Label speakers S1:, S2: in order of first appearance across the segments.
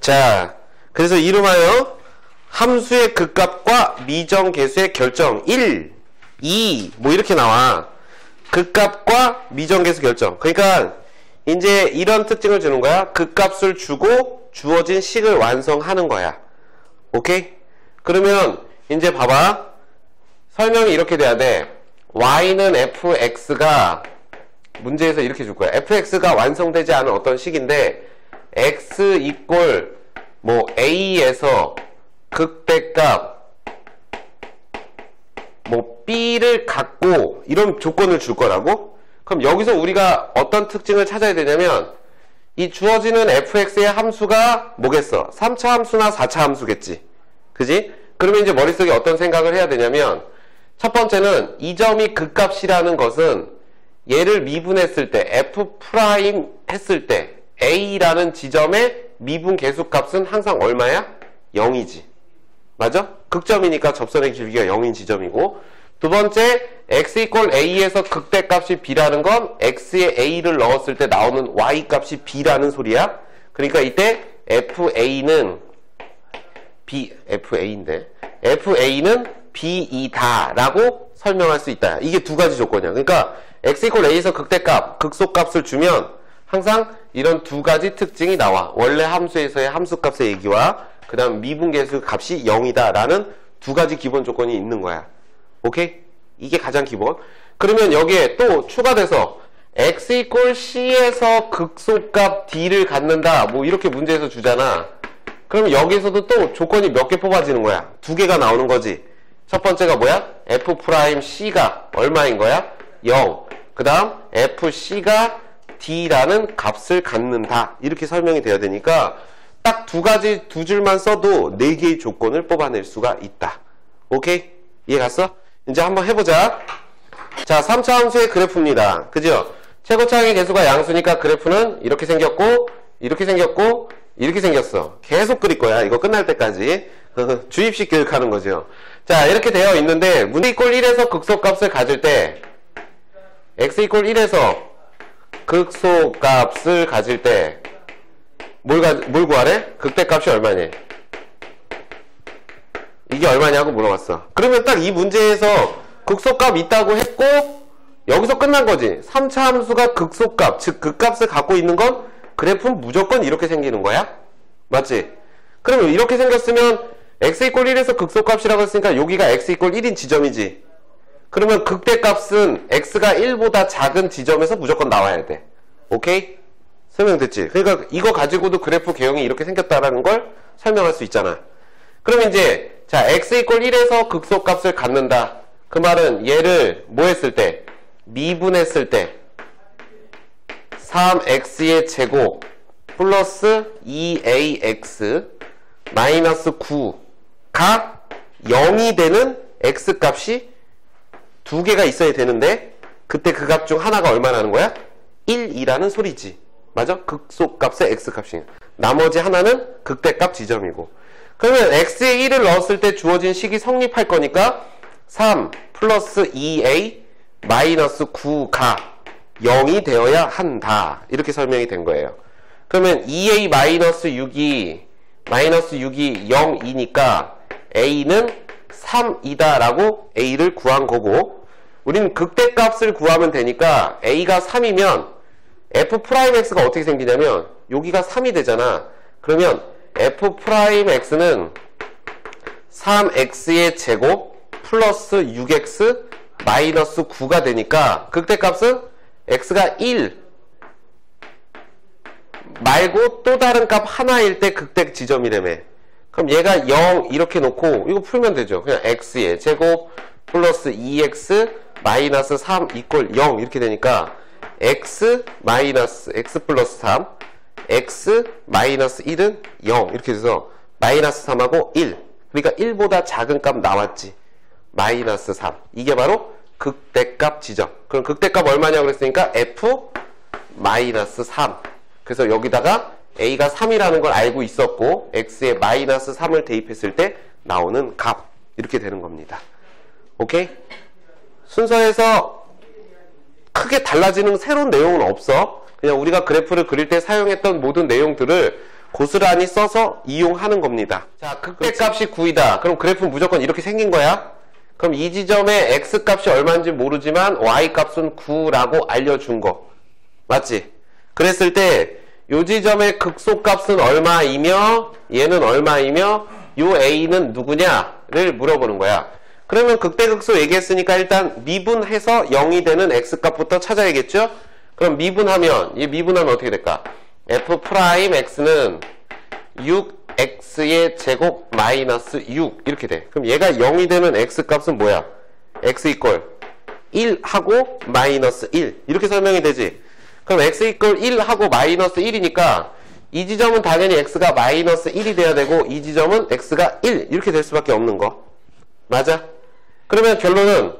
S1: 자, 그래서 이름하여 함수의 극값과 미정계수의 결정 1, 2 뭐 이렇게 나와. 극값과 미정계수 결정. 그러니까 이제 이런 특징을 주는 거야. 극값을 주고 주어진 식을 완성하는 거야. 오케이? 그러면 이제 봐봐. 설명이 이렇게 돼야 돼. y는 fx가 문제에서 이렇게 줄 거야. fx가 완성되지 않은 어떤 식인데 x 이꼴 뭐 a에서 극대값 뭐 b를 갖고 이런 조건을 줄 거라고? 그럼 여기서 우리가 어떤 특징을 찾아야 되냐면 이 주어지는 fx의 함수가 뭐겠어? 3차 함수나 4차 함수겠지. 그지? 그러면 이제 머릿속에 어떤 생각을 해야 되냐면 첫 번째는 이 점이 극값이라는 것은 얘를 미분했을 때 f' 했을 때 a라는 지점의 미분 계수값은 항상 얼마야? 0이지. 맞아? 극점이니까 접선의 길이가 0인 지점이고 두 번째 x 이꼴 a에서 극대값이 b라는 건 x에 a를 넣었을 때 나오는 y값이 b라는 소리야. 그러니까 이때 fa는 fa는 b이다 라고 설명할 수 있다. 이게 두 가지 조건이야. 그러니까 x 이꼴 a에서 극대값, 극소값을 주면 항상 이런 두 가지 특징이 나와. 원래 함수에서의 함수값의 얘기와 그 다음 미분계수 값이 0이다 라는 두 가지 기본 조건이 있는 거야. 오케이? 이게 가장 기본. 그러면 여기에 또 추가돼서 x 이꼴 c에서 극소값 d를 갖는다 뭐 이렇게 문제에서 주잖아. 그럼 여기서도 또 조건이 몇 개 뽑아지는 거야. 두 개가 나오는 거지. 첫 번째가 뭐야? f'c가 얼마인 거야? 0. 그 다음 fc가 d라는 값을 갖는다. 이렇게 설명이 돼야 되니까 딱 두 가지 두 줄만 써도 네 개의 조건을 뽑아낼 수가 있다. 오케이? 이해 갔어? 이제 한번 해보자. 자, 3차 함수의 그래프입니다. 그죠? 최고차항의 개수가 양수니까 그래프는 이렇게 생겼고 이렇게 생겼고 이렇게 생겼어. 계속 그릴 거야. 이거 끝날 때까지. 주입식 교육하는 거죠. 자, 이렇게 되어 있는데 문제 이꼴 1에서 극소값을 가질 때 x 이꼴 1에서 극소값을 가질 때 뭘 구하래? 극대값이 얼마니? 이게 얼마냐고 물어봤어. 그러면 딱 이 문제에서 극소값 있다고 했고 여기서 끝난 거지. 3차 함수가 극소값, 즉 극값을 갖고 있는 건 그래프는 무조건 이렇게 생기는 거야. 맞지? 그러면 이렇게 생겼으면 x 이꼴 1에서 극소값이라고 했으니까 여기가 x 이꼴 1인 지점이지. 그러면 극대값은 x가 1보다 작은 지점에서 무조건 나와야 돼. 오케이? 설명됐지? 그러니까 이거 가지고도 그래프 개형이 이렇게 생겼다라는 걸 설명할 수 있잖아. 그러면 이제 자 x 이꼴 1에서 극소값을 갖는다. 그 말은 얘를 뭐 했을 때? 미분했을 때 3x의 제곱 플러스 2ax 마이너스 9가 0이 되는 x값이 두 개가 있어야 되는데 그때 그 값 중 하나가 얼마나는 거야? 1이라는 소리지. 맞아? 극소값의 x값이. 나머지 하나는 극대값 지점이고. 그러면 x에 1을 넣었을 때 주어진 식이 성립할 거니까 3 플러스 2a 마이너스 9가 0이 되어야 한다. 이렇게 설명이 된 거예요. 그러면 2a 마이너스 6이 0이니까 a는 3이다 라고 a를 구한 거고 우리는 극대값을 구하면 되니까 a가 3이면 f'x가 어떻게 생기냐면 여기가 3이 되잖아. 그러면 f'x는 3x의 제곱 플러스 6x 마이너스 9가 되니까 극대값은 x가 1 말고 또 다른 값 하나일 때 극대 지점이라며. 그럼 얘가 0 이렇게 놓고 이거 풀면 되죠. 그냥 x의 제곱 플러스 2x 마이너스 3 이꼴 0 이렇게 되니까 x 마이너스 x 플러스 3 x 마이너스 1은 0 이렇게 돼서 마이너스 3하고 1 그러니까 1보다 작은 값 나왔지. 마이너스 3 이게 바로 극대값 지점. 그럼 극대값 얼마냐고 그랬으니까 f 마이너스 3 그래서 여기다가 a가 3이라는 걸 알고 있었고 x에 마이너스 3을 대입했을 때 나오는 값 이렇게 되는 겁니다. 오케이? 순서에서 크게 달라지는 새로운 내용은 없어. 그냥 우리가 그래프를 그릴 때 사용했던 모든 내용들을 고스란히 써서 이용하는 겁니다. 자, 극대값이 9이다. 그럼 그래프는 무조건 이렇게 생긴 거야. 그럼 이 지점의 x값이 얼마인지 모르지만 y값은 9라고 알려준 거. 맞지? 그랬을 때 요 지점의 극소값은 얼마이며 얘는 얼마이며 요 a는 누구냐를 물어보는 거야. 그러면 극대극소 얘기했으니까 일단 미분해서 0이 되는 x값부터 찾아야겠죠? 그럼 미분하면 이 미분하면 어떻게 될까? f'x는 6x의 제곱 마이너스 6 이렇게 돼. 그럼 얘가 0이 되는 x값은 뭐야? x 이퀄 1하고 마이너스 1 이렇게 설명이 되지. 그럼 x 이퀄 1하고 마이너스 1이니까 이 지점은 당연히 x가 마이너스 1이 돼야 되고 이 지점은 x가 1 이렇게 될 수밖에 없는 거. 맞아? 그러면 결론은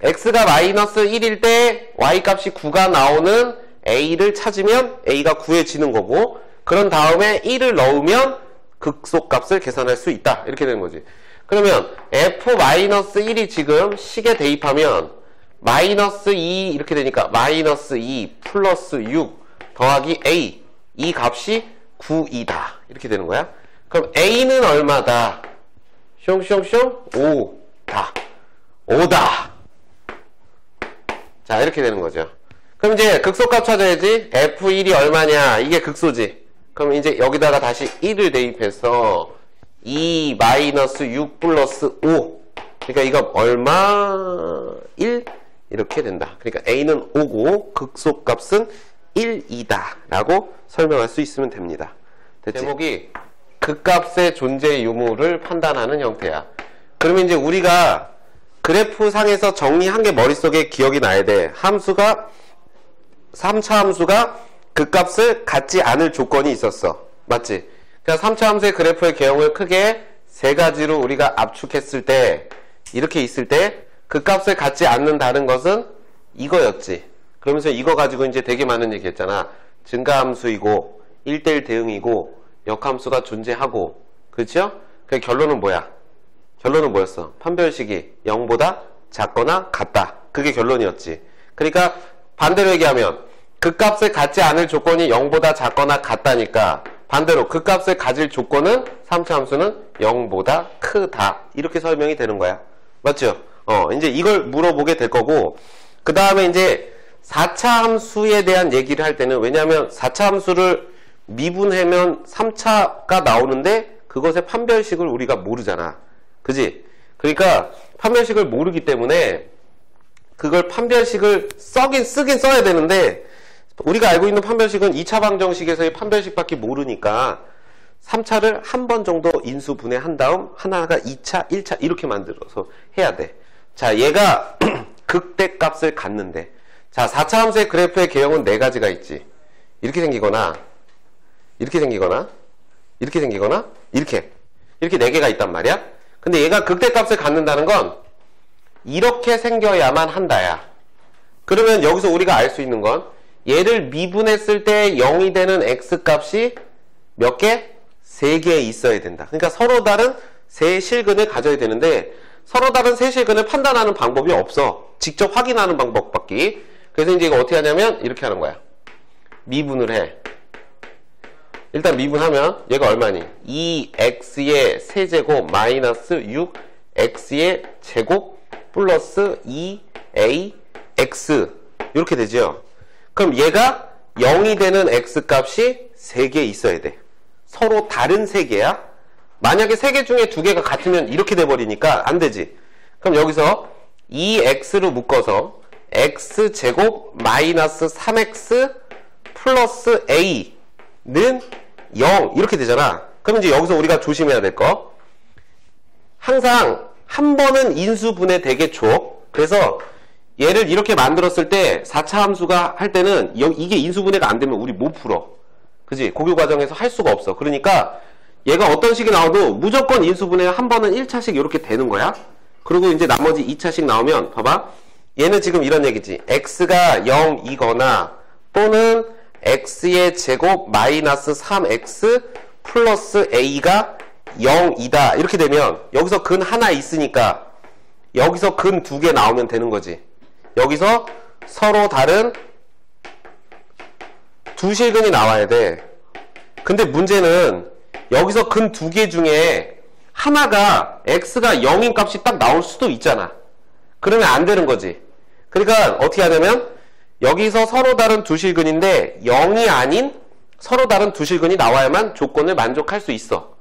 S1: x가 마이너스 1일 때 y값이 9가 나오는 a를 찾으면 a가 9해지는 거고, 그런 다음에 1을 넣으면 극소값을 계산할 수 있다 이렇게 되는 거지. 그러면 f-1이 지금 식에 대입하면 마이너스 2 이렇게 되니까 마이너스 2 플러스 6 더하기 a, 이 값이 9이다 이렇게 되는 거야. 그럼 a는 얼마다? 숑숑숑 5다. 5다. 자, 이렇게 되는 거죠. 그럼 이제 극소값 찾아야지. f1이 얼마냐? 이게 극소지. 그럼 이제 여기다가 다시 1을 대입해서 2 마이너스 6 플러스 5. 그러니까 이거 얼마? 1? 이렇게 된다. 그러니까 a는 5고 극소값은 1이다 라고 설명할 수 있으면 됩니다. 됐지? 제목이 극값의 존재 유무를 판단하는 형태야. 그러면 이제 우리가 그래프 상에서 정리한 게 머릿속에 기억이 나야 돼. 함수가 3차 함수가 극값을 갖지 않을 조건이 있었어. 맞지? 그러니까 3차 함수의 그래프의 개형을 크게 세 가지로 우리가 압축했을 때, 이렇게 있을 때 극값을 갖지 않는다는 것은 이거였지. 그러면서 이거 가지고 이제 되게 많은 얘기 했잖아. 증가함수이고 1대1 대응이고 역함수가 존재하고, 그렇죠? 그 결론은 뭐야? 결론은 뭐였어? 판별식이 0보다 작거나 같다. 그게 결론이었지. 그러니까 반대로 얘기하면 극값을 갖지 않을 조건이 0보다 작거나 같다니까 반대로 극값을 가질 조건은 3차 함수는 0보다 크다. 이렇게 설명이 되는 거야. 맞죠? 이제 이걸 물어보게 될 거고, 그 다음에 이제 4차 함수에 대한 얘기를 할 때는, 왜냐하면 4차 함수를 미분하면 3차가 나오는데 그것의 판별식을 우리가 모르잖아. 그지? 그러니까 판별식을 모르기 때문에 그걸 판별식을 쓰긴 써야 되는데, 우리가 알고 있는 판별식은 2차 방정식에서의 판별식밖에 모르니까 3차를 한 번 정도 인수분해한 다음 하나가 2차, 1차 이렇게 만들어서 해야 돼. 자, 얘가 극대값을 갖는데, 자, 4차 함수의 그래프의 개형은 4가지가 있지. 이렇게 생기거나 이렇게 생기거나 이렇게 생기거나 이렇게 4개가 있단 말이야. 근데 얘가 극대값을 갖는다는 건 이렇게 생겨야만 한다야. 그러면 여기서 우리가 알 수 있는 건 얘를 미분했을 때 0이 되는 x값이 몇 개? 3개 있어야 된다. 그러니까 서로 다른 세 실근을 가져야 되는데, 서로 다른 세 실근을 판단하는 방법이 없어. 직접 확인하는 방법밖에. 그래서 이제 이거 어떻게 하냐면 이렇게 하는 거야. 미분을 해. 일단 미분하면 얘가 얼마니? 2x의 세제곱 마이너스 6x의 제곱 플러스 2ax 이렇게 되죠. 그럼 얘가 0이 되는 x값이 3개 있어야 돼. 서로 다른 3개야. 만약에 3개 중에 2개가 같으면 이렇게 돼버리니까 안 되지. 그럼 여기서 2x로 묶어서 x제곱 마이너스 3x 플러스 a는 0 이렇게 되잖아. 그럼 이제 여기서 우리가 조심해야 될 거, 항상 한 번은 인수분해 되게 줘. 그래서 얘를 이렇게 만들었을 때 4차 함수가 할 때는 이게 인수분해가 안 되면 우리 못 풀어. 그지? 고교 과정에서 할 수가 없어. 그러니까 얘가 어떤 식이 나와도 무조건 인수분해 한 번은 1차씩 이렇게 되는 거야. 그리고 이제 나머지 2차씩 나오면 봐봐. 얘는 지금 이런 얘기지. x가 0이거나 또는 x의 제곱 마이너스 3x 플러스 a가 0이다. 이렇게 되면 여기서 근 하나 있으니까 여기서 근 2개 나오면 되는 거지. 여기서 서로 다른 두 실근이 나와야 돼. 근데 문제는 여기서 근 두 개 중에 하나가 x가 0인 값이 딱 나올 수도 있잖아. 그러면 안 되는 거지. 그러니까 어떻게 하냐면 여기서 서로 다른 두 실근인데 0이 아닌 서로 다른 두 실근이 나와야만 조건을 만족할 수 있어.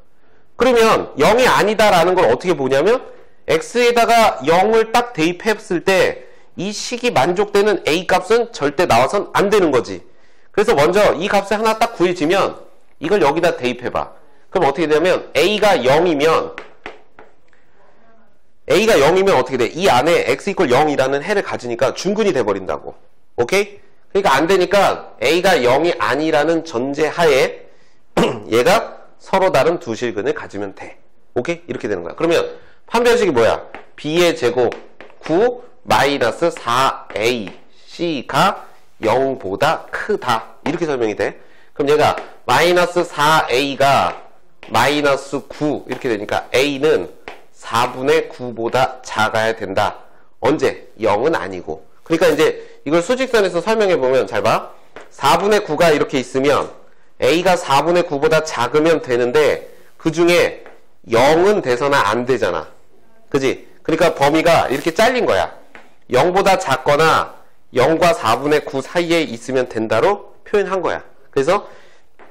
S1: 그러면 0이 아니다라는 걸 어떻게 보냐면 x에다가 0을 딱 대입했을 때 이 식이 만족되는 a 값은 절대 나와선 안 되는 거지. 그래서 먼저 이 값을 하나 딱 구해지면 이걸 여기다 대입해봐. 그럼 어떻게 되냐면 a가 0이면 어떻게 돼? 이 안에 x = 0이라는 해를 가지니까 중근이 돼버린다고. 오케이? 그러니까 안 되니까 a가 0이 아니라는 전제하에 얘가 서로 다른 두 실근을 가지면 돼. 오케이? 이렇게 되는 거야. 그러면 판별식이 뭐야? b의 제곱 9 마이너스 4ac가 0보다 크다. 이렇게 설명이 돼. 그럼 얘가 마이너스 4a가 마이너스 9 이렇게 되니까 a는 4분의 9보다 작아야 된다. 언제? 0은 아니고. 그러니까 이제 이걸 수직선에서 설명해보면 잘 봐. 4분의 9가 이렇게 있으면 a가 4분의 9보다 작으면 되는데 그 중에 0은 돼서나 안 되잖아. 그지? 그러니까 범위가 이렇게 잘린 거야. 0보다 작거나 0과 4분의 9 사이에 있으면 된다로 표현한 거야. 그래서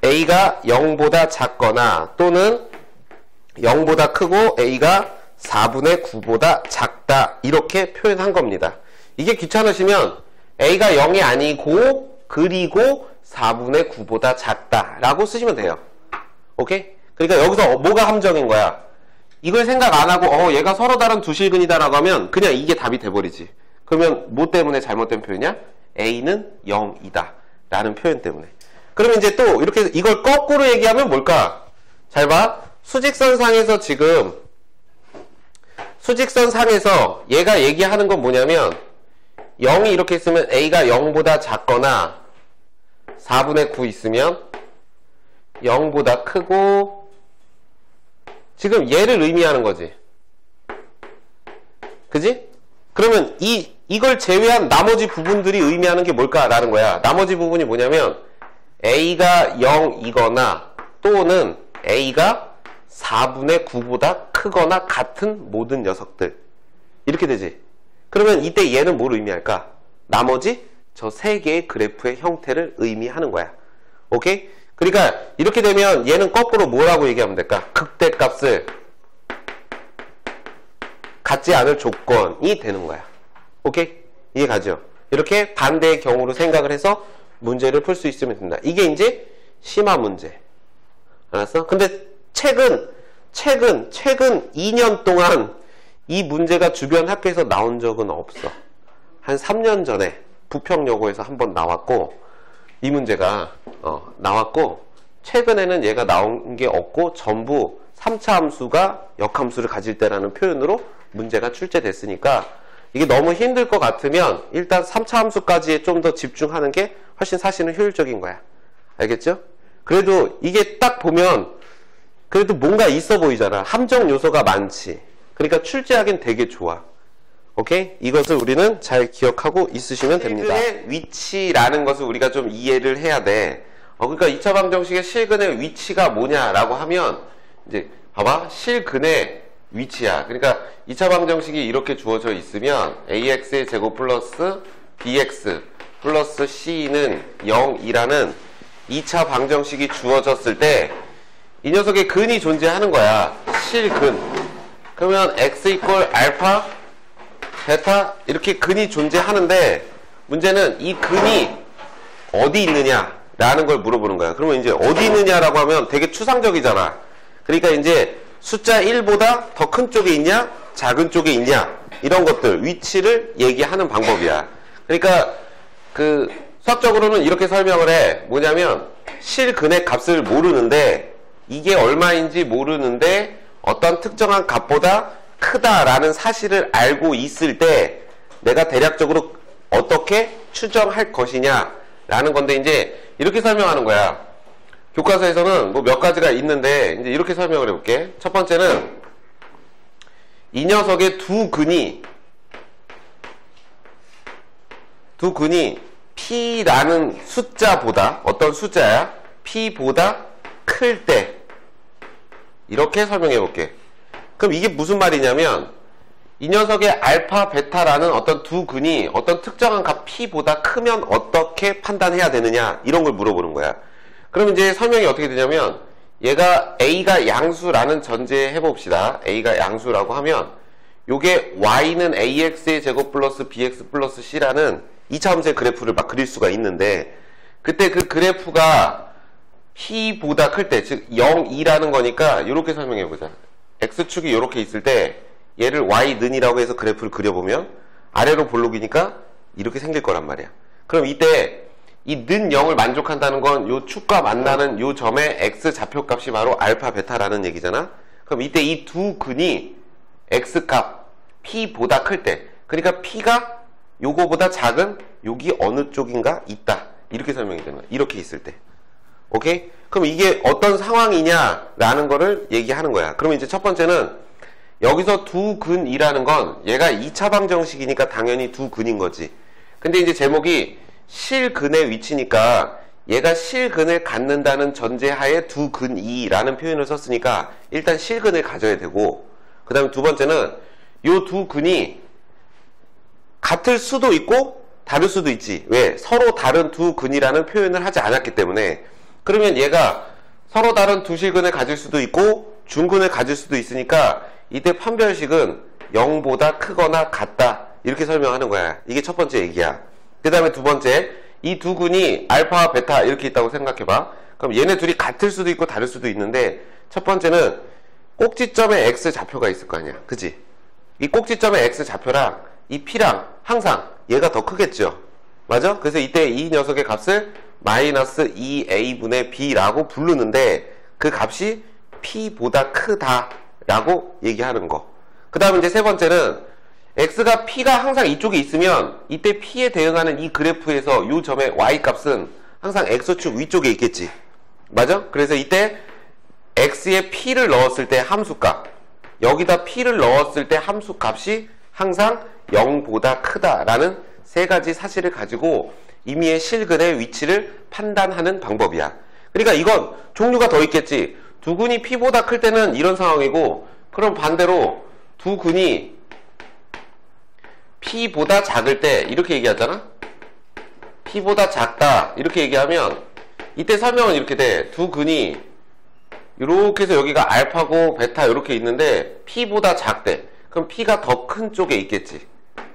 S1: a가 0보다 작거나 또는 0보다 크고 a가 4분의 9보다 작다 이렇게 표현한 겁니다. 이게 귀찮으시면 a가 0이 아니고 그리고 4분의 9보다 작다 라고 쓰시면 돼요. 오케이? 그러니까 여기서 뭐가 함정인 거야? 이걸 생각 안 하고 얘가 서로 다른 두 실근이다 라고 하면 그냥 이게 답이 돼버리지. 그러면 뭐 때문에 잘못된 표현이냐? a는 0이다 라는 표현 때문에. 그러면 이제 또 이렇게 이걸 거꾸로 얘기하면 뭘까? 잘 봐. 수직선상에서 지금 수직선상에서 얘가 얘기하는 건 뭐냐면 0이 이렇게 있으면 a가 0보다 작거나 4분의 9 있으면 0보다 크고 지금 얘를 의미하는 거지. 그지? 그러면 이걸 제외한 나머지 부분들이 의미하는 게 뭘까라는 거야. 나머지 부분이 뭐냐면 a가 0이거나 또는 a가 4분의 9보다 크거나 같은 모든 녀석들. 이렇게 되지. 그러면 이때 얘는 뭘 의미할까? 나머지 저 세 개의 그래프의 형태를 의미하는 거야. 오케이? 그러니까 이렇게 되면 얘는 거꾸로 뭐라고 얘기하면 될까? 극대값을 갖지 않을 조건이 되는 거야. 오케이? 이해가죠? 이렇게 반대의 경우로 생각을 해서 문제를 풀 수 있으면 된다. 이게 이제 심화 문제. 알았어? 근데 최근 2년 동안 이 문제가 주변 학교에서 나온 적은 없어. 한 3년 전에 부평여고에서 한번 나왔고 이 문제가 나왔고 최근에는 얘가 나온 게 없고 전부 3차 함수가 역함수를 가질 때라는 표현으로 문제가 출제됐으니까 이게 너무 힘들 것 같으면 일단 3차 함수까지에 좀 더 집중하는 게 훨씬 사실은 효율적인 거야. 알겠죠? 그래도 이게 딱 보면 그래도 뭔가 있어 보이잖아. 함정 요소가 많지. 그러니까 출제하기는 되게 좋아. 오케이? 이것을 우리는 잘 기억하고 있으시면 됩니다. 실근의 위치라는 것을 우리가 좀 이해를 해야 돼. 그러니까 2차 방정식의 실근의 위치가 뭐냐라고 하면 이제 봐봐. 실근의 위치야. 그러니까 2차 방정식이 이렇게 주어져 있으면 ax의 제곱 플러스 bx 플러스 c는 0이라는 2차 방정식이 주어졌을 때 이 녀석의 근이 존재하는 거야. 실근. 그러면 x = 알파, 베타 이렇게 근이 존재하는데 문제는 이 근이 어디 있느냐라는 걸 물어보는 거야. 그러면 이제 어디 있느냐라고 하면 되게 추상적이잖아. 그러니까 이제 숫자 1보다 더 큰 쪽에 있냐, 작은 쪽에 있냐 이런 것들 위치를 얘기하는 방법이야. 그러니까 그 수학적으로는 이렇게 설명을 해. 뭐냐면 실근의 값을 모르는데 이게 얼마인지 모르는데 어떤 특정한 값보다 크다라는 사실을 알고 있을 때 내가 대략적으로 어떻게 추정할 것이냐라는 건데 이제 이렇게 설명하는 거야. 교과서에서는 뭐 몇 가지가 있는데 이제 이렇게 설명을 해볼게. 첫 번째는 이 녀석의 두 근이 P라는 숫자보다 어떤 숫자야? P보다 클 때 이렇게 설명해 볼게. 그럼 이게 무슨 말이냐면 이 녀석의 알파, 베타라는 어떤 두 근이 어떤 특정한 값 P보다 크면 어떻게 판단해야 되느냐 이런 걸 물어보는 거야. 그럼 이제 설명이 어떻게 되냐면 얘가 A가 양수라는 전제 해봅시다. A가 양수라고 하면 요게 Y는 AX의 제곱 플러스 BX 플러스 C라는 2차함수의 그래프를 막 그릴 수가 있는데 그때 그 그래프가 P보다 클 때, 즉 0, 2라는 거니까 이렇게 설명해보자. X축이 이렇게 있을 때 얘를 Y는이라고 해서 그래프를 그려보면 아래로 볼록이니까 이렇게 생길 거란 말이야. 그럼 이때 이 는 0을 만족한다는 건 요 축과 만나는 요 점의 X 좌표값이 바로 알파, 베타라는 얘기잖아. 그럼 이때 이 두 근이 X값 P보다 클 때, 그러니까 P가 요거보다 작은 여기 어느 쪽인가 있다. 이렇게 설명이 되는 거야. 이렇게 있을 때. 오케이? 그럼 이게 어떤 상황이냐라는 거를 얘기하는 거야. 그러면 이제 첫 번째는 여기서 두 근이라는 건 얘가 2차 방정식이니까 당연히 두 근인 거지. 근데 이제 제목이 실근의 위치니까 얘가 실근을 갖는다는 전제하에 두 근이라는 표현을 썼으니까 일단 실근을 가져야 되고, 그 다음에 두 번째는 요 두 근이 같을 수도 있고 다를 수도 있지. 왜? 서로 다른 두 근이라는 표현을 하지 않았기 때문에. 그러면 얘가 서로 다른 두 실근을 가질 수도 있고 중근을 가질 수도 있으니까 이때 판별식은 0보다 크거나 같다 이렇게 설명하는 거야. 이게 첫 번째 얘기야. 그 다음에 두 번째, 이 두 근이 알파와 베타 이렇게 있다고 생각해봐. 그럼 얘네 둘이 같을 수도 있고 다를 수도 있는데 첫 번째는 꼭지점에 X 좌표가 있을 거 아니야. 그치? 이 꼭지점의 X 좌표랑 이 P랑 항상 얘가 더 크겠죠. 맞아? 그래서 이때 이 녀석의 값을 마이너스 2A분의 B라고 부르는데 그 값이 P보다 크다라고 얘기하는 거. 그 다음에 이제 세 번째는 X가 P가 항상 이쪽에 있으면 이때 P에 대응하는 이 그래프에서 이 점의 Y값은 항상 X축 위쪽에 있겠지. 맞아? 그래서 이때 X에 P를 넣었을 때 함수값, 여기다 P를 넣었을 때 함수값이 항상 0보다 크다라는 세 가지 사실을 가지고 임의의 실근의 위치를 판단하는 방법이야. 그러니까 이건 종류가 더 있겠지. 두 근이 P보다 클 때는 이런 상황이고, 그럼 반대로 두 근이 P보다 작을 때 이렇게 얘기하잖아. P보다 작다 이렇게 얘기하면 이때 설명은 이렇게 돼. 두 근이 이렇게 해서 여기가 알파고 베타 이렇게 있는데 P보다 작대. 그럼 P가 더 큰 쪽에 있겠지.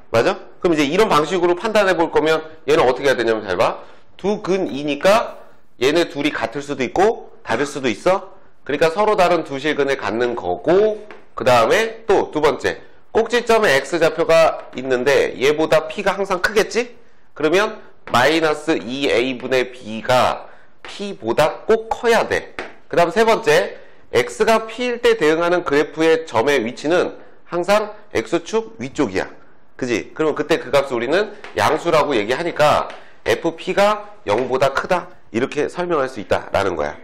S1: 맞아? 그럼 이제 이런 방식으로 판단해 볼 거면 얘는 어떻게 해야 되냐면 잘 봐. 두 근이니까 얘네 둘이 같을 수도 있고 다를 수도 있어. 그러니까 서로 다른 두 실근을 갖는 거고, 그 다음에 또 두 번째, 꼭지점에 X 좌표가 있는데 얘보다 P가 항상 크겠지? 그러면 마이너스 2A분의 B가 P보다 꼭 커야 돼. 그 다음 세 번째, X가 P일 때 대응하는 그래프의 점의 위치는 항상 X축 위쪽이야. 그지? 그러면 그때 그 값을 우리는 양수라고 얘기하니까 FP가 0보다 크다 이렇게 설명할 수 있다라는 거야.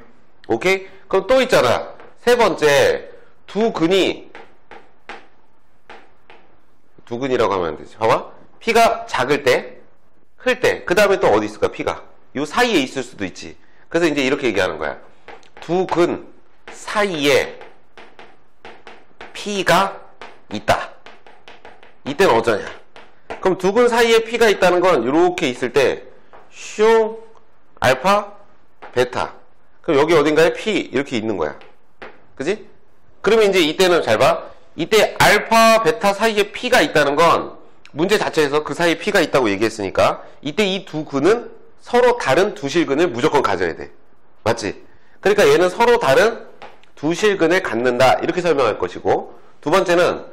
S1: 오케이? 그럼 또 있잖아. 세 번째, 두 근이라고 하면 안 되지. 봐봐. P가 작을 때, 클 때, 그 다음에 또 어디 있을까? P가 요 사이에 있을 수도 있지. 그래서 이제 이렇게 얘기하는 거야. 두 근 사이에 P가 있다. 이때는 어쩌냐? 그럼 두 근 사이에 P가 있다는 건 이렇게 있을 때 슝 알파 베타. 그럼 여기 어딘가에 P 이렇게 있는 거야. 그지? 그러면 이제 이때는 잘 봐. 이때 알파 베타 사이에 P가 있다는 건 문제 자체에서 그 사이에 P가 있다고 얘기했으니까 이때 이 두 근은 서로 다른 두 실근을 무조건 가져야 돼. 맞지? 그러니까 얘는 서로 다른 두 실근을 갖는다 이렇게 설명할 것이고, 두 번째는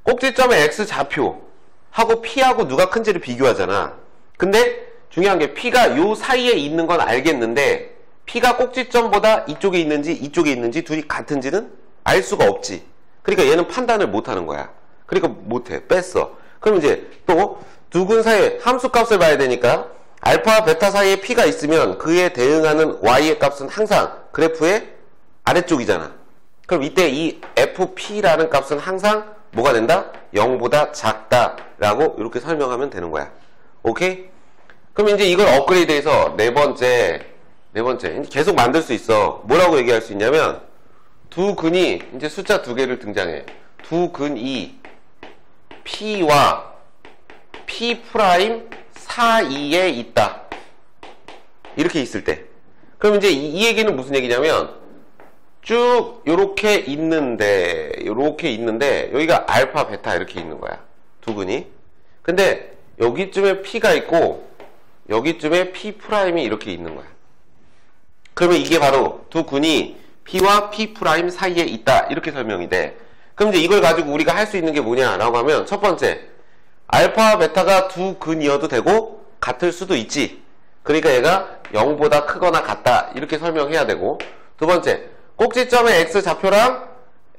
S1: 꼭지점의 X 좌표하고 P하고 누가 큰지를 비교하잖아. 근데 중요한 게 P가 요 사이에 있는 건 알겠는데 P가 꼭지점보다 이쪽에 있는지 이쪽에 있는지 둘이 같은지는 알 수가 없지. 그러니까 얘는 판단을 못하는 거야. 그러니까 못해. 뺐어. 그럼 이제 또 두 근 사이에 함수값을 봐야 되니까 알파와 베타 사이에 P가 있으면 그에 대응하는 Y의 값은 항상 그래프의 아래쪽이잖아. 그럼 이때 이 FP라는 값은 항상 뭐가 된다? 0보다 작다라고 이렇게 설명하면 되는 거야. 오케이? 그럼 이제 이걸 업그레이드해서 네 네 번째. 계속 만들 수 있어. 뭐라고 얘기할 수 있냐면, 두 근이, 이제 숫자 두 개를 등장해. 두 근이 P와 P' 사이에 있다. 이렇게 있을 때. 그럼 이제 이 얘기는 무슨 얘기냐면, 쭉 요렇게 있는데 여기가 알파, 베타 이렇게 있는 거야. 두 근이. 근데 여기쯤에 P가 있고 여기쯤에 P' 이렇게 있는 거야. 그러면 이게 바로 두 근이 P와 P' 사이에 있다. 이렇게 설명이 돼. 그럼 이제 이걸 가지고 우리가 할 수 있는 게 뭐냐라고 하면, 첫 번째, 알파와 베타가 두 근이어도 되고 같을 수도 있지. 그러니까 얘가 0보다 크거나 같다. 이렇게 설명해야 되고, 두 번째, 꼭지점의 X좌표랑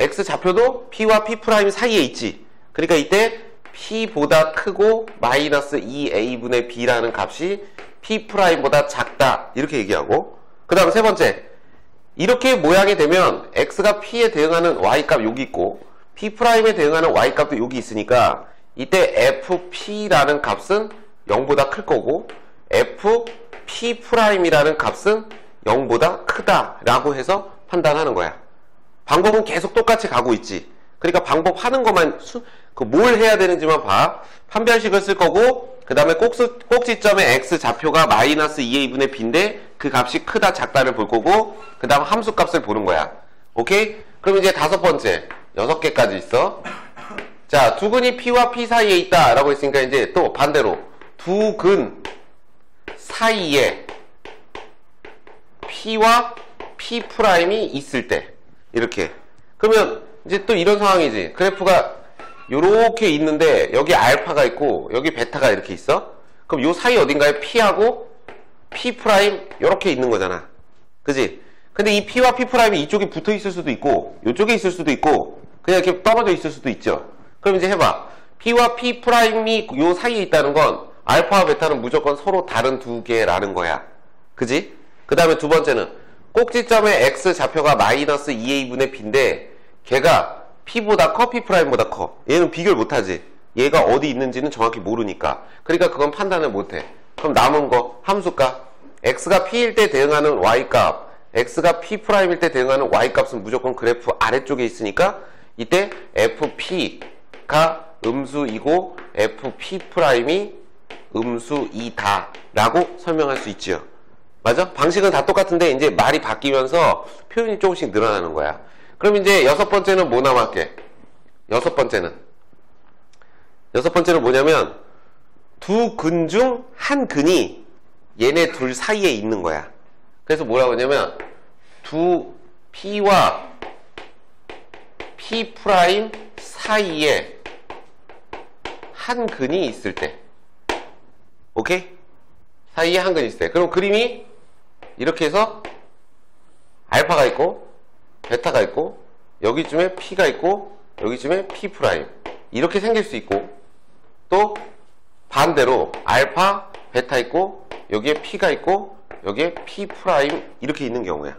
S1: X좌표도 P와 P' 사이에 있지. 그러니까 이때 P보다 크고 마이너스 2A분의 B라는 값이 P'보다 작다. 이렇게 얘기하고, 그 다음 세 번째, 이렇게 모양이 되면 X가 P에 대응하는 Y값 여기 있고 P'에 대응하는 Y값도 여기 있으니까 이때 FP라는 값은 0보다 클 거고 FP'이라는 값은 0보다 크다라고 해서 판단하는 거야. 방법은 계속 똑같이 가고 있지. 그러니까 방법 하는 것만 뭘 해야 되는지만 봐. 판별식을 쓸 거고, 그 다음에 꼭지점의 X좌표가 마이너스 2A분의 B인데 그 값이 크다 작다를 볼 거고, 그 다음 함수값을 보는 거야. 오케이? 그럼 이제 다섯 번째, 6개까지 있어. 자, 두 근이 P와 P 사이에 있다 라고 했으니까 이제 또 반대로 두 근 사이에 P와 P'이 있을 때 이렇게. 그러면 이제 또 이런 상황이지. 그래프가 요렇게 있는데 여기 알파가 있고 여기 베타가 이렇게 있어. 그럼 요 사이 어딘가에 P하고 P' 요렇게 있는 거잖아. 그지? 근데 이 P와 P'이 이쪽에 붙어 있을 수도 있고 요쪽에 있을 수도 있고 그냥 이렇게 떨어져 있을 수도 있죠. 그럼 이제 해봐. P와 P'이 요 사이에 있다는 건 알파와 베타는 무조건 서로 다른 두 개라는 거야. 그지? 그 다음에 두 번째는 꼭지점의 X좌표가 마이너스 2A분의 B인데 걔가 P보다 커, P'보다 커. 얘는 비교를 못하지. 얘가 어디 있는지는 정확히 모르니까. 그러니까 그건 판단을 못해. 그럼 남은 거 함수값. X가 P일 때 대응하는 Y값, X가 P'일 때 대응하는 Y값은 무조건 그래프 아래쪽에 있으니까 이때 FP가 음수이고 FP'이 음수이다 라고 설명할 수 있지요. 맞아? 방식은 다 똑같은데 이제 말이 바뀌면서 표현이 조금씩 늘어나는 거야. 그럼 이제 여섯 번째는 뭐 남았게? 여섯 번째는 뭐냐면 두 근 중 한 근이 얘네 둘 사이에 있는 거야. 그래서 뭐라고 하냐면 두 P와 P' 사이에 한 근이 있을 때, 오케이? 사이에 한 근이 있을 때. 그럼 그림이 이렇게 해서 알파가 있고 베타가 있고 여기쯤에 P가 있고 여기쯤에 P' 이렇게 생길 수 있고, 또 반대로 알파 베타 있고 여기에 P가 있고 여기에 P' 이렇게 있는 경우야.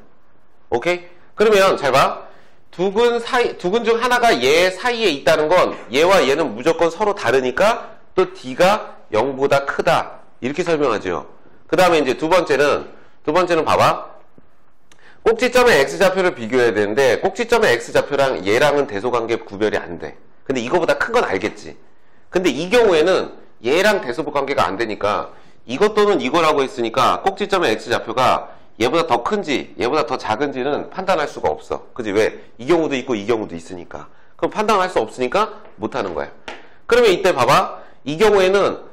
S1: 오케이? 그러면 잘 봐. 두 근 중 하나가 얘 사이에 있다는 건 얘와 얘는 무조건 서로 다르니까 또 D가 0보다 크다 이렇게 설명하죠. 그 다음에 이제 두 번째는 봐봐. 꼭지점의 X좌표를 비교해야 되는데 꼭지점의 X좌표랑 얘랑은 대소관계 구별이 안 돼. 근데 이거보다 큰 건 알겠지. 근데 이 경우에는 얘랑 대소관계가 안 되니까 이것 또는 이거라고 했으니까 꼭지점의 X좌표가 얘보다 더 큰지 얘보다 더 작은지는 판단할 수가 없어. 그지? 왜? 이 경우도 있고 이 경우도 있으니까. 그럼 판단할 수 없으니까 못하는 거야. 그러면 이때 봐봐. 이 경우에는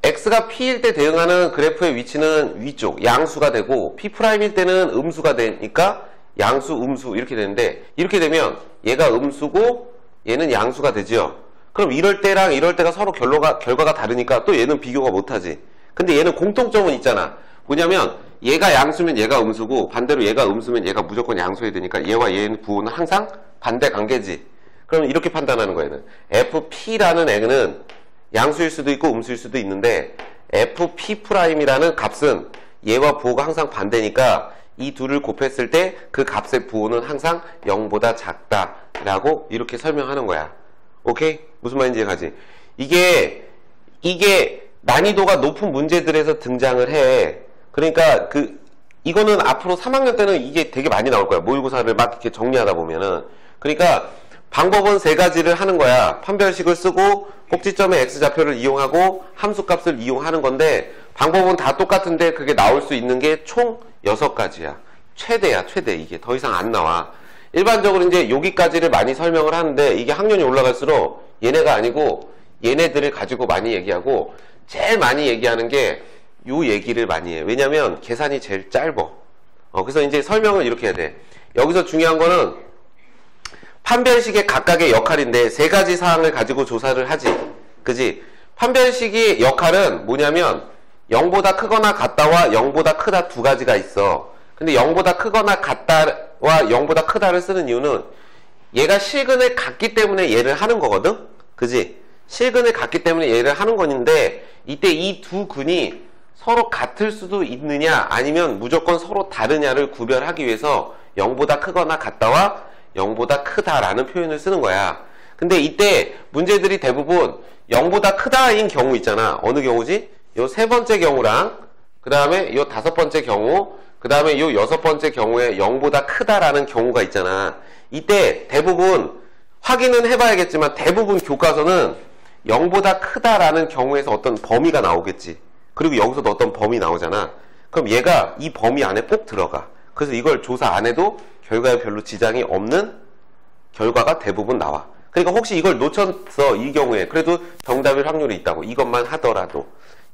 S1: X가 P일 때 대응하는 그래프의 위치는 위쪽 양수가 되고 P'일 때는 음수가 되니까 양수 음수 이렇게 되는데, 이렇게 되면 얘가 음수고 얘는 양수가 되지요. 그럼 이럴 때랑 이럴 때가 서로 결과가 다르니까 또 얘는 비교가 못하지. 근데 얘는 공통점은 있잖아. 뭐냐면 얘가 양수면 얘가 음수고 반대로 얘가 음수면 얘가 무조건 양수해야 되니까 얘와 얘의 부호는 항상 반대 관계지. 그럼 이렇게 판단하는 거야. 얘는 FP라는 애는 양수일 수도 있고 음수일 수도 있는데 FP'이라는 값은 얘와 부호가 항상 반대니까 이 둘을 곱했을 때 그 값의 부호는 항상 0보다 작다라고 이렇게 설명하는 거야. 오케이? 무슨 말인지 가지? 이게 난이도가 높은 문제들에서 등장을 해. 그러니까 이거는 앞으로 3학년 때는 이게 되게 많이 나올 거야. 모의고사를 막 이렇게 정리하다 보면은. 그러니까 방법은 세 가지를 하는 거야. 판별식을 쓰고 꼭지점의 x좌표를 이용하고 함수값을 이용하는 건데 방법은 다 똑같은데 그게 나올 수 있는 게 총 6가지야. 최대야, 최대. 이게 더 이상 안 나와. 일반적으로 이제 여기까지를 많이 설명을 하는데 이게 학년이 올라갈수록 얘네가 아니고 얘네들을 가지고 많이 얘기하고 제일 많이 얘기하는 게 요 얘기를 많이 해. 왜냐면 계산이 제일 짧어. 그래서 이제 설명을 이렇게 해야 돼. 여기서 중요한 거는 판별식의 각각의 역할인데 세 가지 사항을 가지고 조사를 하지. 그지? 판별식의 역할은 뭐냐면 0보다 크거나 같다와 0보다 크다 두 가지가 있어. 근데 0보다 크거나 같다와 0보다 크다를 쓰는 이유는 얘가 실근을 갖기 때문에 얘를 하는 거거든? 그지? 실근을 갖기 때문에 얘를 하는 건데 이때 이 두 근이 서로 같을 수도 있느냐 아니면 무조건 서로 다르냐를 구별하기 위해서 0보다 크거나 같다와 0보다 크다라는 표현을 쓰는 거야. 근데 이때 문제들이 대부분 0보다 크다인 경우 있잖아. 어느 경우지? 요 세 번째 경우랑 그 다음에 요 다섯 번째 경우 그 다음에 요 여섯 번째 경우에 0보다 크다라는 경우가 있잖아. 이때 대부분 확인은 해봐야겠지만 대부분 교과서는 0보다 크다라는 경우에서 어떤 범위가 나오겠지. 그리고 여기서도 어떤 범위 나오잖아. 그럼 얘가 이 범위 안에 꼭 들어가. 그래서 이걸 조사 안 해도 결과에 별로 지장이 없는 결과가 대부분 나와. 그러니까 혹시 이걸 놓쳤어 이 경우에 그래도 정답일 확률이 있다고. 이것만 하더라도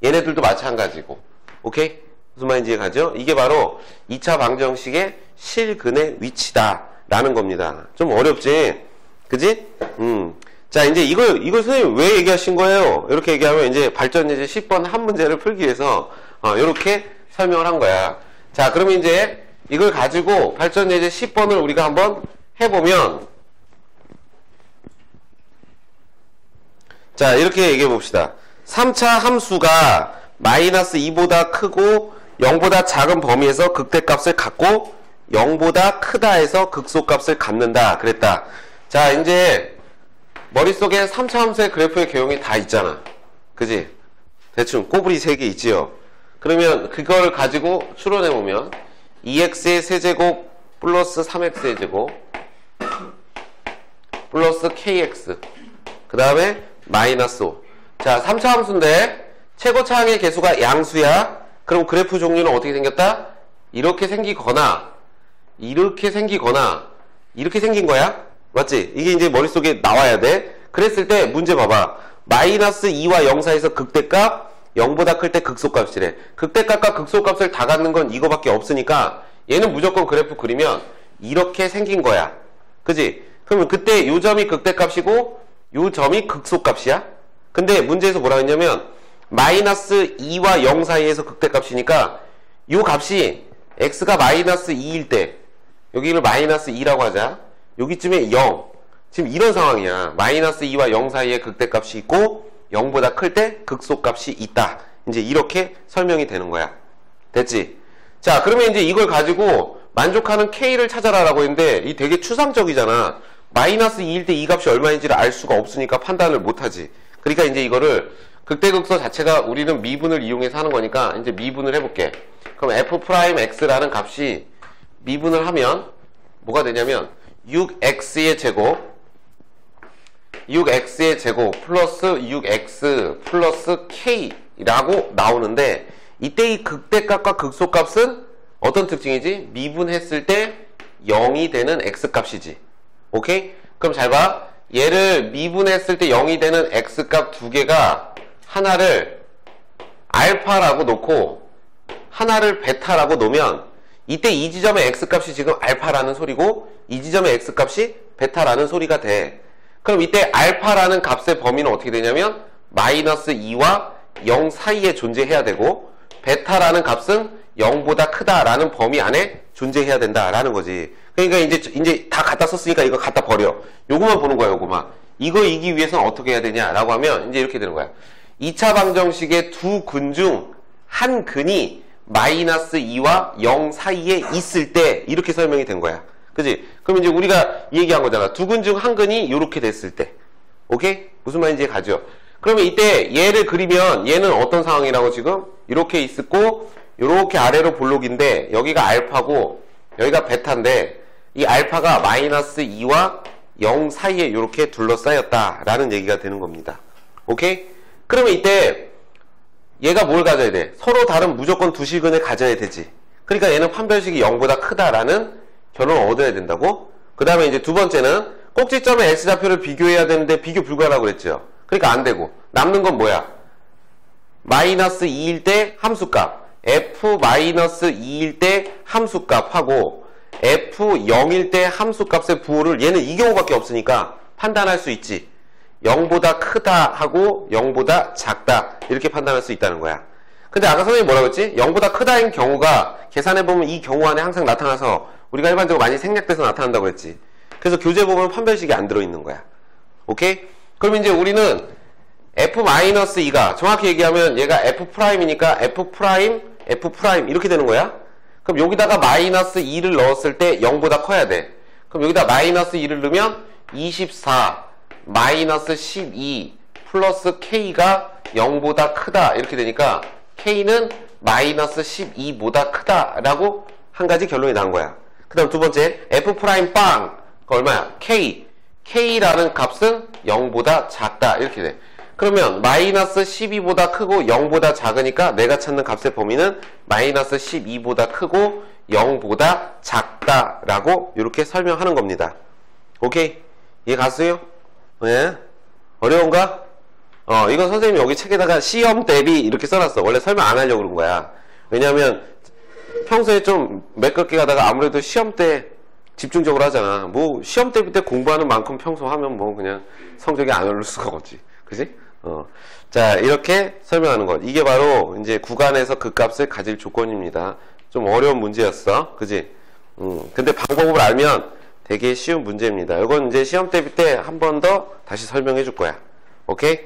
S1: 얘네들도 마찬가지고. 오케이? 무슨 말인지 이해가죠? 이게 바로 2차 방정식의 실근의 위치다 라는 겁니다. 좀 어렵지? 그지? 자, 이제 이걸 선생님 왜 얘기하신 거예요? 이렇게 얘기하면 이제 발전 예제 10번 한 문제를 풀기 위해서, 이렇게 설명을 한 거야. 자, 그러면 이제 이걸 가지고 발전 예제 10번을 우리가 한번 해보면, 자, 이렇게 얘기해 봅시다. 3차 함수가 마이너스 2보다 크고 0보다 작은 범위에서 극대값을 갖고 0보다 크다 해서 극소값을 갖는다. 그랬다. 자, 이제 머릿속에 3차 함수의 그래프의 개용이 다 있잖아. 그지? 대충 꼬부리 3개 있지요. 그러면 그걸 가지고 추론해보면 2x의 세제곱 플러스 3x의 제곱 플러스 kx 그 다음에 마이너스 5. 자, 3차 함수인데 최고차항의 개수가 양수야. 그럼 그래프 종류는 어떻게 생겼다? 이렇게 생기거나 이렇게 생기거나 이렇게 생긴 거야. 맞지? 이게 이제 머릿속에 나와야 돼. 그랬을 때 문제 봐봐. 마이너스 2와 0 사이에서 극대값 0보다 클 때 극소값이래. 극대값과 극소값을 다 갖는 건 이거밖에 없으니까 얘는 무조건 그래프 그리면 이렇게 생긴 거야. 그지? 그러면 그때 요 점이 극대값이고 요 점이 극소값이야. 근데 문제에서 뭐라고 했냐면 마이너스 2와 0 사이에서 극대값이니까 요 값이 x가 마이너스 2일 때 여기를 마이너스 2라고 하자. 여기쯤에 0. 지금 이런 상황이야. 마이너스 2와 0 사이에 극대값이 있고 0보다 클 때 극소값이 있다. 이제 이렇게 설명이 되는 거야. 됐지? 자, 그러면 이제 이걸 가지고 만족하는 K를 찾아라라고 했는데 이 되게 추상적이잖아. 마이너스 2일 때 이 값이 얼마인지를 알 수가 없으니까 판단을 못하지. 그러니까 이제 이거를 극대극소 자체가 우리는 미분을 이용해서 하는 거니까 이제 미분을 해볼게. 그럼 f'x라는 값이 미분을 하면 뭐가 되냐면 6x의 제곱 플러스 6x 플러스 k라고 나오는데 이때 이 극대값과 극소값은 어떤 특징이지? 미분했을 때 0이 되는 x값이지. 오케이? 그럼 잘 봐. 얘를 미분했을 때 0이 되는 x값 두 개가 하나를 알파라고 놓고 하나를 베타라고 놓으면 이때 이 지점의 x값이 지금 알파라는 소리고 이 지점의 x값이 베타라는 소리가 돼. 그럼 이때 알파라는 값의 범위는 어떻게 되냐면 마이너스 2와 0 사이에 존재해야 되고 베타라는 값은 0보다 크다라는 범위 안에 존재해야 된다라는 거지. 그러니까 이제 다 갖다 썼으니까 이거 갖다 버려. 요거만 보는 거야, 요거만. 이거 이기 위해서는 어떻게 해야 되냐라고 하면 이제 이렇게 되는 거야. 2차 방정식의 두 근 중 한 근이 마이너스 2와 0 사이에 있을 때 이렇게 설명이 된 거야. 그지? 그럼 이제 우리가 얘기한 거잖아. 두 근 중 한 근이 이렇게 됐을 때. 오케이? 무슨 말인지 가죠? 그러면 이때 얘를 그리면 얘는 어떤 상황이라고 지금? 이렇게 있었고 요렇게 아래로 볼록인데 여기가 알파고 여기가 베타인데 이 알파가 마이너스 2와 0 사이에 요렇게 둘러싸였다 라는 얘기가 되는 겁니다. 오케이? 그러면 이때 얘가 뭘 가져야 돼? 서로 다른 무조건 두 시근을 가져야 되지. 그러니까 얘는 판별식이 0보다 크다라는 결론을 얻어야 된다고. 그 다음에 이제 두 번째는 꼭지점의 x좌표를 비교해야 되는데 비교 불가라고 그랬죠. 그러니까 안 되고 남는 건 뭐야? 마이너스 2일 때 함수값 f-2일 때 함수값하고 f0일 때 함수값의 부호를 얘는 이 경우밖에 없으니까 판단할 수 있지. 0보다 크다 하고 0보다 작다 이렇게 판단할 수 있다는 거야. 근데 아까 선생님이 뭐라고 했지? 0보다 크다인 경우가 계산해보면 이 경우 안에 항상 나타나서 우리가 일반적으로 많이 생략돼서 나타난다고 했지. 그래서 교재 보면 판별식이 안 들어있는 거야. 오케이? 그럼 이제 우리는 f-2가 정확히 얘기하면 얘가 f'이니까 f' 이렇게 되는 거야. 그럼 여기다가 마이너스 2를 넣었을 때 0보다 커야 돼. 그럼 여기다 마이너스 2를 넣으면 24 마이너스 12 플러스 k가 0보다 크다 이렇게 되니까 k는 마이너스 12보다 크다라고 한 가지 결론이 난 거야. 그 다음 두 번째 f'빵 그 얼마야? k라는 값은 0보다 작다 이렇게 돼. 그러면 마이너스 12보다 크고 0보다 작으니까 내가 찾는 값의 범위는 마이너스 12보다 크고 0보다 작다라고 이렇게 설명하는 겁니다. 오케이? 이해 갔어요? 네? 어려운가? 이건 선생님이 여기 책에다가 시험 대비 이렇게 써놨어. 원래 설명 안 하려고 그런 거야. 왜냐면 평소에 좀 매끄럽게 가다가 아무래도 시험 때 집중적으로 하잖아. 뭐 시험 때 공부하는 만큼 평소 하면 뭐 그냥 성적이 안 오를 수가 없지. 그지? 자, 이렇게 설명하는 것. 이게 바로 이제 구간에서 그 값을 가질 조건입니다. 좀 어려운 문제였어. 그지? 근데 방법을 알면 되게 쉬운 문제입니다. 이건 이제 시험 대비 때 한 번 더 다시 설명해 줄 거야. 오케이?